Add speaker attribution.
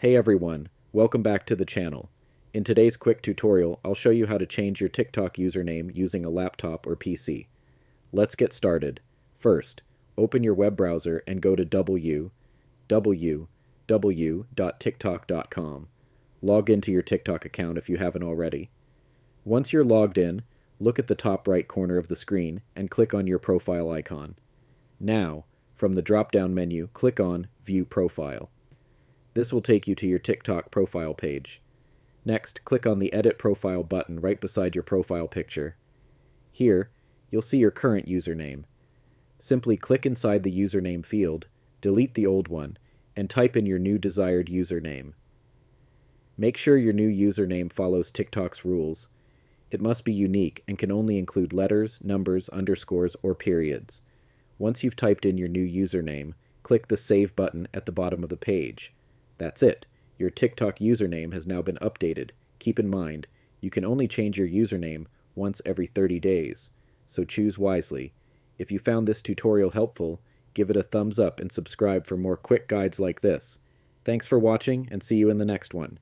Speaker 1: Hey everyone, welcome back to the channel. In today's quick tutorial, I'll show you how to change your TikTok username using a laptop or PC. Let's get started. First, open your web browser and go to www.tiktok.com. Log into your TikTok account if you haven't already. Once you're logged in, look at the top right corner of the screen and click on your profile icon. Now, from the drop-down menu, click on View Profile. This will take you to your TikTok profile page. Next, click on the Edit Profile button right beside your profile picture. Here, you'll see your current username. Simply click inside the username field, delete the old one, and type in your new desired username. Make sure your new username follows TikTok's rules. It must be unique and can only include letters, numbers, underscores, or periods. Once you've typed in your new username, click the Save button at the bottom of the page. That's it. Your TikTok username has now been updated. Keep in mind, you can only change your username once every 30 days, so choose wisely. If you found this tutorial helpful, give it a thumbs up and subscribe for more quick guides like this. Thanks for watching and see you in the next one.